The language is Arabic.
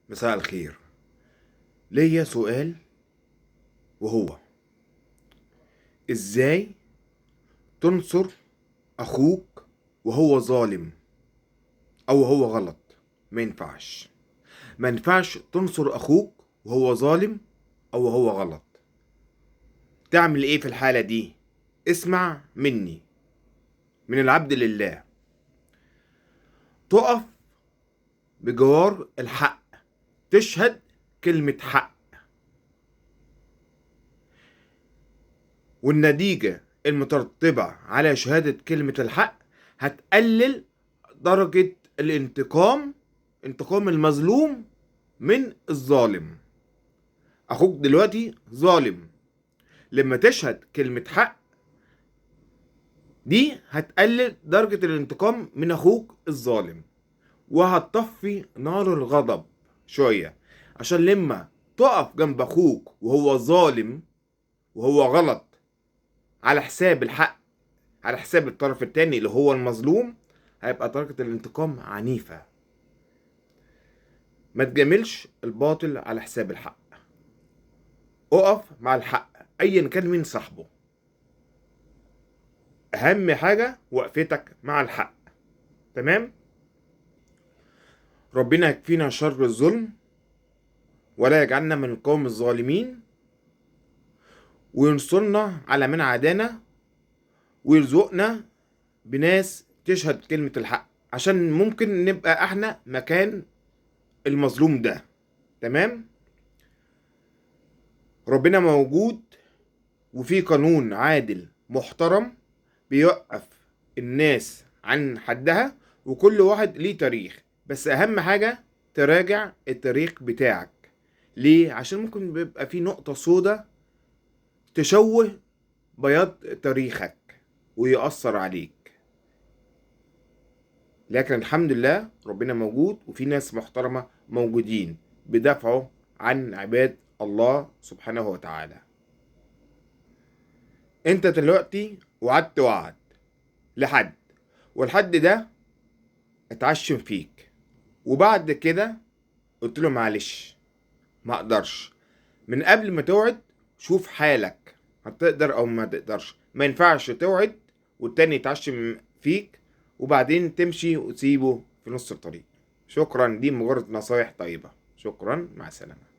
مساء الخير. ليا سؤال، وهو ازاي تنصر اخوك وهو ظالم او هو غلط؟ ما ينفعش تنصر اخوك وهو ظالم او هو غلط. تعمل ايه في الحالة دي؟ اسمع مني، من العبد لله. تقف بجوار الحق، تشهد كلمة حق، والنتيجة المترتبة على شهادة كلمة الحق هتقلل درجة انتقام المظلوم من الظالم. أخوك دلوقتي ظالم، لما تشهد كلمة حق دي هتقلل درجة الانتقام من أخوك الظالم، وهتطفي نار الغضب شوية، عشان لما تقف جنب أخوك وهو ظالم وهو غلط على حساب الحق، على حساب الطرف التاني اللي هو المظلوم، هيبقى درجة الانتقام عنيفة. ما تجاملش الباطل على حساب الحق، اقف مع الحق ايا كان مين صاحبه. اهم حاجة وقفتك مع الحق. تمام؟ ربنا يكفينا شر الظلم، ولا يجعلنا من القوم الظالمين، وينصرنا على من عادانا، ويرزقنا بناس تشهد كلمة الحق، عشان ممكن نبقى احنا مكان المظلوم ده. تمام؟ ربنا موجود، وفي قانون عادل محترم بيوقف الناس عن حدها، وكل واحد ليه تاريخ. بس اهم حاجة تراجع التاريخ بتاعك. ليه؟ عشان ممكن بيبقى في نقطة سودة تشوه بياض تاريخك ويأثر عليك. لكن الحمد لله ربنا موجود، وفي ناس محترمة موجودين بدافعوا عن عباد الله سبحانه وتعالى. انت دلوقتي وعدت وعد لحد، والحد ده اتعشم فيك، وبعد كده قلت له معلش ما اقدرش. من قبل ما توعد شوف حالك، هتقدر او ما تقدرش. ما ينفعش توعد والتاني يتعشم فيك وبعدين تمشي وتسيبه في نص الطريق. شكرا، دي مجرد نصايح طيبة. شكرا، مع السلامة.